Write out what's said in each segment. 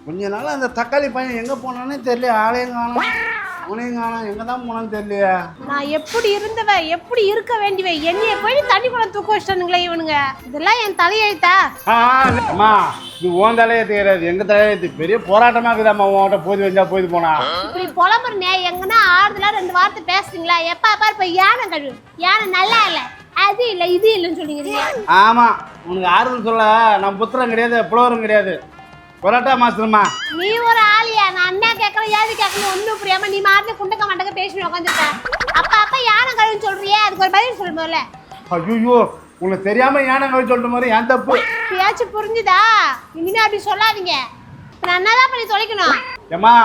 கொஞ்ச நாள் அந்த தக்காளி பையன் எங்கே போனானே தெரியல. ஆளையும் காணும், அவனையும் காணும், எங்கே தான் போனான்னு தெரியலையா. நான் எப்படி இருந்தவ, எப்படி இருக்க வேண்டியவ, என்னைய போய் தண்ணி குளம் தூக்க வச்சிட்டானுங்களே இவனுங்க. இதெல்லாம் என் தலையெழுத்தா? அம்மா இது உன் தலையெழுத்து கிடையாது, எங்கள் தலையெழுத்து. பெரிய போராட்டமாக இருக்குதாம்மா உன்கிட்ட போய் வந்தா போயிட்டு போனா. இப்படி புலம்புறனே, எங்கன்னா ஆறுதலா 2 வார்த்தை பேசுறீங்களா? எப்பா பாரு இப்ப யானை கழுவு, யானை நல்லா இல்லை, அது இல்லை இது இல்லைன்னு சொல்லிக்கிறீங்க. ஆமாம், உனக்கு ஆறுதல் சொல்ல நான் புத்திரம் கிடையாது, புலவரும் கிடையாது. கொலாட்டா மாஸ்டர்மா நீ ஒரு ஆளியா? நான் என்ன கேட்கறேன் ஏது கேட்கணும் ஒன்றும் புரியாம நீ மாட்டு குண்டக்க மண்டக்க பேசி உட்காந்துட்டேன். அப்பா யானை கழுவுன்னு சொல்றியே, அதுக்கு ஒரு பதில் சொல்லும் போல. ஐயோ உனக்கு தெரியாம யானை கழுவி சொல்லிட்ட மாதிரி ஏன் தப்பு? பேச்சு புரிஞ்சுதா? இனிமே அப்படி சொல்லாதீங்க. நான் என்னதான் பண்ணி தொலைக்கணும்? ஏம்மா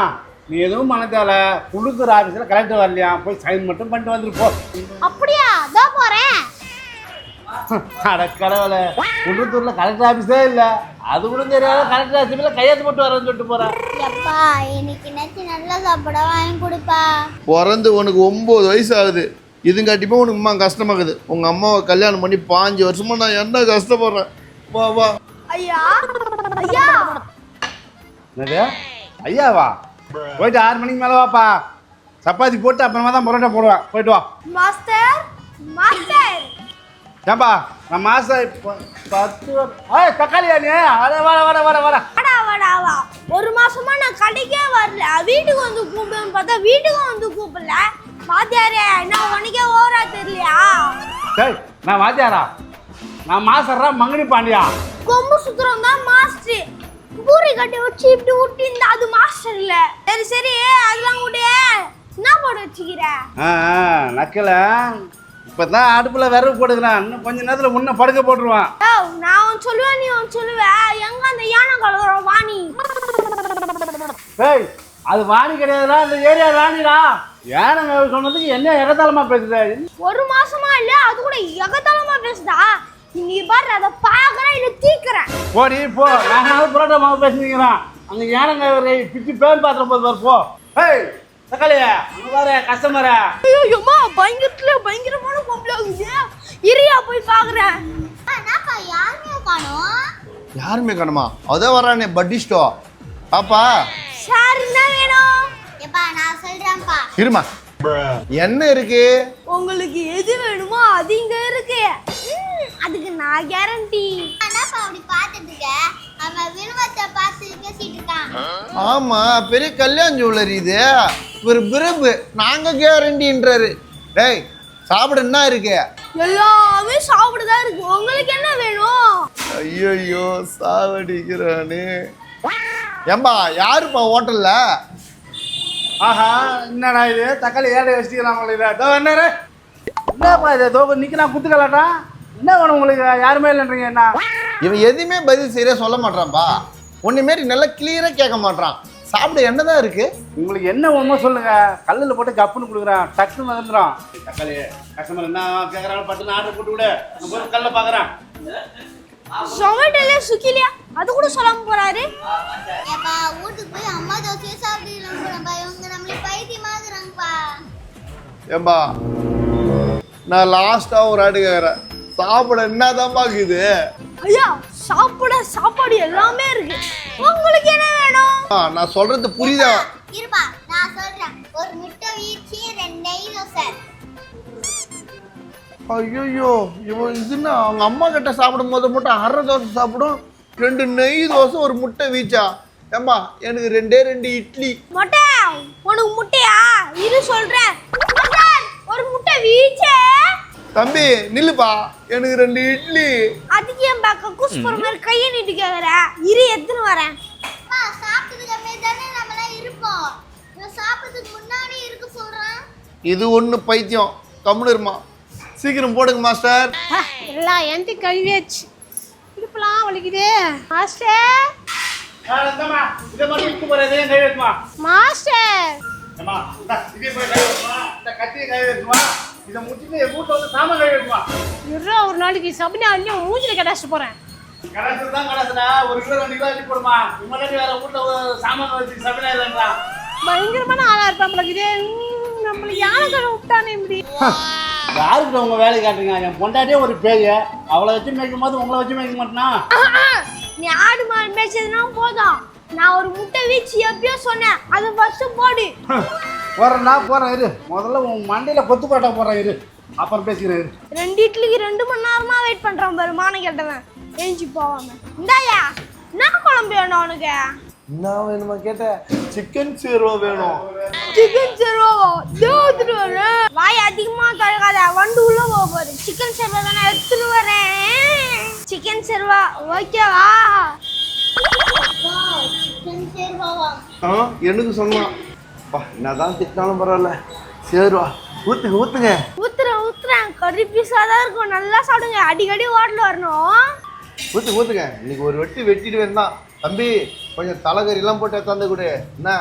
நீ எதுவும் மனத்தால குழுக்குற ஆஃபீஸில் கலெக்டர் வரலையா, போய் சைன் மட்டும் பண்ணிட்டு வந்துட்டு போ. அப்படியா? அதோ போறேன். அட கடவுளே, குன்றத்தூரில் கலெக்டர் ஆஃபீஸே இல்லை, அது கூட தெரியாத கலெக்டர் ஆஃபீஸில் கையெழுத்து போட்டு வரேன்னு சொல்லிட்டு போகிறேன். எப்பா இன்னைக்கு நச்சு நல்லா சாப்பிட வாங்கி கொடுப்பா. பிறந்து உனக்கு 9 வயசு ஆகுது, இதுங்காட்டிப்போ உனக்கு அம்மா கஷ்டமாக்குது. உங்கள் அம்மாவை கல்யாணம் பண்ணி 5 வருஷமா நான் என்ன கஷ்டப்படுறேன். வா வா. ஐயா ஐயா என்னது ஐயாவா? போயிட்டு 6 மணிக்கு மேலே வாப்பா, சப்பாத்தி போட்டு அப்புறமா தான் பரோட்டா போடுவேன். போயிட்டு வா. Master master. ஏன்பா நான் மாசம் 10 தக்காளியா நீ? அட வர வர வர வர வாடா. 1 மாசமா நான் கடைக்கே வரல, வீட்டுக்கு வந்து கூப்பிடுன்னு பார்த்தா வீட்டுக்கும் வந்து கூப்பிடல. வாத்தியாரே நான் உனக்கே ஓவரா தெரியலையா? சரி நான் வாத்தியாரா? நான் மாசர்ரா மங்கனி பாண்டியா. கொம்பு சுத்துறோம் தான் மாஸ்டர். பூரி கட்டி வச்சு இப்படி விட்டு இந்த அது மாஸ்டர் இல்ல. சரி அதெல்லாம் கூட என்ன போட வச்சுக்கிற? நக்கல இப்போ தான் அடுப்பில் விறகு போட்டுக்கிறான், இன்னும் கொஞ்ச நேரத்தில் முன்ன படுக்க போட்டுருவான். நான் ஒன்று சொல்லுவேன் நீ ஒன்று சொல்லுவ. எங்க அந்த யானை கலவர வாணி? ஏய் அது வாணி கிடையாதுடா, இந்த ஏரியா ராணிடா. யானை சொன்னதுக்கு என்ன எகத்தாளமா பேசுத? 1 மாசமா இல்ல, அது கூட எகத்தாளமா பேசுதா? நீ பாரு அதை பாக்குறேன் இல்ல தீக்குறேன். போடி போ, நாங்கள் புரோட்டா மாவு பேசிக்கிறான். அங்கே யானை பிச்சு பேன் பாத்திரம் போது போ. ஏய் தக்காளியா அங்கே பாரு கஸ்டமரா. ஐயோம்மா பயங்கரமான பொம்பளை ஆகுது. இரியா போய் பாக்குறேன். என்னப்பா யாருமே காணோம்? யாருமே காணுமா? அதான் வரானே பட்டிஸ்டோ பாப்பா. சார் என்ன வேணும்? எப்பா நான் சொல்றேன்ப்பா. இருமா, என்ன இருக்கு? உங்களுக்கு எது வேணுமோ அது இங்க இருக்கு. அதுக்கு நான் கேரண்டி. என்னப்பா அப்படி பார்த்துட்டு இருக்க? அவன் விழுவத்தை பார்த்து பேசிட்டு இருக்கான். ஆமா பெரிய கல்யாண ஜுவல்லரி இது. ஒரு பிரபு நாங்க கேரண்டின்றாரு. டேய் சாப்பிட என்ன இருக்கு? எல்லாமே சாப்பிடுதான் இருக்கு. உங்களுக்கு என்ன வேணும்? ஐயோ சாவடிக்கிறானே. ஏம்பா யாருப்பா ஹோட்டல்ல? ஆஹா என்னடா இது தக்காளி ஏழை வச்சுக்கிறான். என்னப்பா இது தோக்கு நிற்க நான் குத்துக்கலாட்டா? என்ன வேணும் உங்களுக்கு? யாருமே இல்லைன்றீங்க என்ன? இவன் எதுவுமே பதில் சரியா சொல்ல மாட்டான்பா. ஒன்னு மாரி நல்லா கிளியரா கேட்க மாட்டான். சாப்பிட என்னதான் இருக்கு? உங்களுக்கு என்ன ஒன்றுமோ சொல்லுங்க, கல்லில் போட்டு கப்புன்னு கொடுக்குறேன், டக்குன்னு வந்துடும். தக்காளி கஸ்டமர் என்ன கேட்குறாங்க, பட்டுன்னு ஆர்டர் போட்டு விடு, நான் கல்லில் பார்க்குறேன். சொமேட்டோல சுக்கிலியா அது கூட சொல்லாம போறாரு. எப்பா வீட்டுக்கு போய் அம்மா தோசையை சாப்பிடலாம் போறப்பா. இவங்க நம்மளே பைத்தியமாக்குறாங்கப்பா. ஏம்பா நான் லாஸ்டா ஒரு ஆடு கேட்குறேன், சாப்பிட என்னதான் பாக்குது? ஐயா சாப்பிட சாப்பாடு எல்லாமே இருக்கு. உங்களுக்கு என்ன வேணும்? நான் சொல்றது புரியுதா? இருப்பா நான் சொல்றேன். ஒரு முட்டை வீச்சு 2 நெய் தோசை. ஐயோ இவன் இதுன்னா அவங்க அம்மா கிட்ட சாப்பிடும் போது மட்டும் 1/2 தோசை சாப்பிடும், 2 நெய் தோசை, ஒரு முட்டை வீச்சா. ஏம்பா எனக்கு 2 இட்லி. மொட்டை உனக்கு முட்டையா? இரு சொல்றேன். ஒரு முட்டை வீச்சே. தம்பி நில்லுப்பா, எனக்கு 2 இட்லி. அதுக்கு ஏன் பாக்க குஸ் போற மாதிரி கையை நீட்டு கேக்குற? இரு எடுத்துன்னு வரேன். அம்மா சாப்பிட்டதுக்கு அப்புறம் தானே நம்மளாம் இருப்போம். இவன் சாப்பிட்டதுக்கு முன்னாடி இருக்க சொல்றான். இது ஒன்று பைத்தியம். கம்முனுமா சீக்கிரம் போடுங்க மாஸ்டர். எல்லாம் எந்த கழுவியாச்சு. இடுப்பெல்லாம் வலிக்குது மாஸ்டர். இதை மட்டும் இட்டு போகிறதே கை வைக்குமா மாஸ்டர்? இதே போய் கை வைக்குமா, இந்த கத்தியை கை வைக்குமா, இதை முடிச்சுட்டு என் வீட்டில் வந்து சாமான் கை வைக்குமா. இருறா ஒரு நாளைக்கு சபனி அள்ளியும் மூஞ்சில கடாச்சிட்டு போறேன். கடைசி தான் கடைசினா 1 கிலோ 2 கிலோ அள்ளி போடுமா. முன்னாடி வேற வீட்டில் சாமான் வச்சு சபைனா இல்லைங்களா? பயங்கரமான ஆளா இருப்பான் நம்மளுக்கு. நம்மளுக்கு யானை கடை விட்டானே இப்படி. யாருக்கு உங்க வேலை காட்டுங்க? என் பொண்டாட்டியே ஒரு பேய, அவளை வச்சு மேய்க்கும் போது உங்களை வச்சு மேய்க்க மாட்டேனா? நீ ஆடு மாடு மேய்ச்சதுனா போதும். நான் ஒரு முட்டை வீச்சு எப்பயோ சொன்னேன் அதை ஃபர்ஸ்ட் போடு. போகிறேன்டா போகிறேன் இரு. முதல்ல உன் மண்டையில் கொத்து பாட்டா போடுறேன் இரு, அப்புறம் பேசிக்கிறேன் இரு. 2 இட்லிக்கு 2 மணி நேரமா வெயிட் பண்றான் பாரு மான கேட்டவன். ஏஞ்சி போவாம. இந்தாயா என்ன குழம்பு வேணும் உனக்கு? என்ன வேணுமா கேட்ட? சிக்கன் சேர்வா வேணும். சிக்கன் சேர்வாவா? தேவத்துட்டு வரேன். வாய் அதிகமா கழுகாத, வண்டு உள்ள போக போகுது. சிக்கன் சேர்வா தானே எடுத்துட்டு வரேன். சிக்கன் சேர்வா ஓகேவா? சிக்கன் சேர்வாவா? எனக்கு சொன்னான். என்னதான் திட்டினாலும் பரவாயில்ல, சேர்வா ஊத்துங்க ஊத்துங்க. ஊத்துறேன் கறி பீஸா தான் இருக்கும், நல்லா சாப்பிடுங்க. அடிக்கடி ஹோட்டல் வரணும். ஊத்துங்க. இன்னைக்கு ஒரு வெட்டிட்டு வேண்டாம் தம்பி. கொஞ்சம் தலைகறிலாம் போட்டு தந்து கொடு. என்ன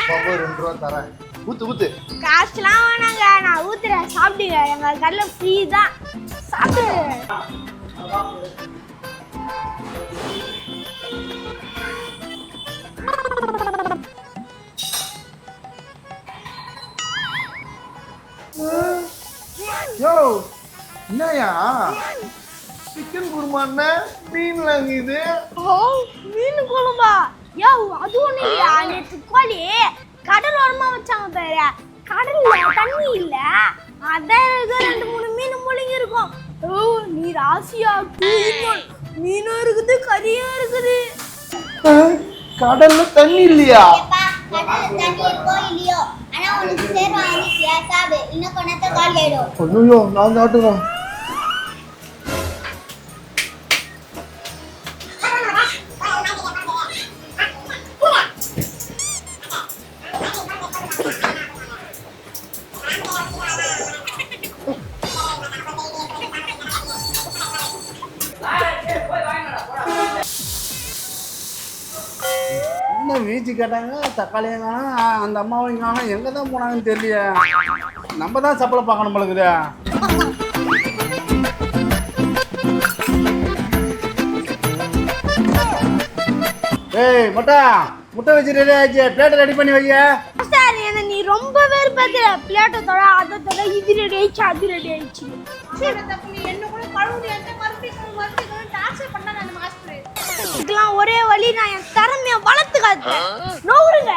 2 ரூபா தரேன். ஊத்து. காசுலாம் வேணாங்க, நான் ஊத்துறேன். சாப்பிடுங்க, எங்க கடையில் ஃப்ரீ தான். சாப்பிடு. யோ என்னயா சிக்கன் குருமா மீன் வாங்கிது? ஓ மீன் குழம்பா? யோ அது ஒண்ணு இல்லையா, நேற்று கோழி கடல் ஓரமா வச்சாங்க பாரு. கடல்ல தண்ணி இல்ல, அதான் ஏதோ 2-3 மீன் முழுங்கி இருக்கும். ஓ நீ ராசியா? மீனும் இருக்குது கறியும் இருக்குது. கடல்ல தண்ணி இல்லையா? ஏப்பா, கடல்ல தண்ணி இருக்கோ இல்லையோ, ஆனா உனக்கு சேர்வா வந்துச்சியா? சாப்பிடு, இன்னும் கொஞ்ச நேரத்துல காலி ஆயிடும். ஐயோ நான் சாப்பிட்டுறேன். என்ன வீச்சு கேட்டாங்க, தக்காளியும் காணும், அந்த அம்மாவையும் காணும். எங்கே தான் போனாங்கன்னு தெரியல. நம்ம தான் சப்பலை பார்க்கணும் பழகுது. ஏய் முட்டை வச்சு ரெடி ஆயிடுச்சு, பிளேட்டை ரெடி பண்ணி வைங்க. சார் என்ன நீ ரொம்ப பேர் பார்த்துற. பிளேட்டை தொட, அதை தொட, இது ரெடி ஆயிடுச்சு, அது ரெடி ஆயிடுச்சு. என்ன கூட கழுவுது, எந்த மறுபடியும் டார்ச்சர் பண்ணாங்க அந்த மாஸ்டர். இதுக்கெல்லாம் ஒரே வழி, நான் என் திறமையை வளர்த்து காட்டுறேன். நோவுருங்க.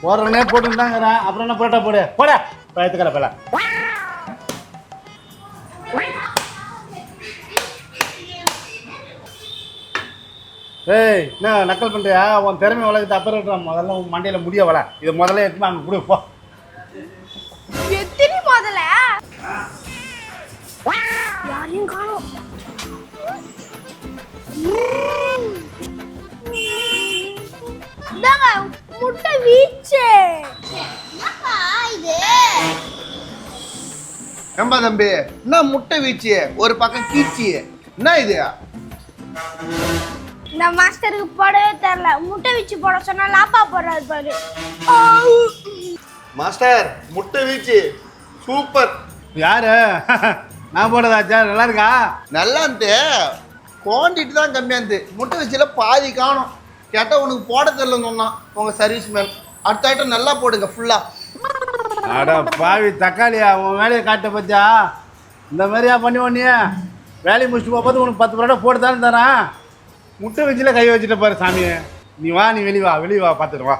போடுறனே போட்டுட்டாங்கிறேன், அப்புறம் என்ன போட்டா போட பயத்துக்கல பல. ஏய் என்ன நக்கல் பண்ணுறியா? உன் திறமை வளர்க்குது அப்புறம் முதல்ல உன் மண்டையில் முடிய வள. இதை முதல்ல எடுத்து அங்கே கொடு போ. எத்தனை முதல்ல யாரையும் காணோம். இந்தாங்க முட்டை வீச்சு. என்னப்பா இது? ஏம்பா தம்பி, என்ன முட்டை வீச்சு ஒரு பக்கம் கீச்சு? என்ன இது? இந்த மாஸ்டருக்கு போடவே தெரியல. முட்டை வீச்சு போட சொன்னா லாப்பா போடுறாரு பாரு. மாஸ்டர் முட்டை வீச்சு சூப்பர். யாரு? நான் போடுறதாச்சா? நல்லா இருக்கா? நல்லா இருந்து குவான்டிட்டி தான் கம்மியாக இருந்து. முட்டை வீச்சில் பாதி காணும். கேட்டால் உனக்கு போட தெரியலன்னு சொன்னான் உங்கள் சர்வீஸ் மேன். அடுத்த ஐட்டம் நல்லா போடுங்க ஃபுல்லாக. அட பாவி தக்காளியா, உன் வேலையை காட்ட பத்தியா? இந்த மாதிரியா பண்ணி ஒன்னியா வேலையை முடிச்சுட்டு போகும்போது உனக்கு 10 பரோட்டா போட்டு தானே தரேன். முட்டை வச்சுல கை வச்சுட்டு பாரு சாமி. நீ வெளியே வா பார்த்துட்டு வா.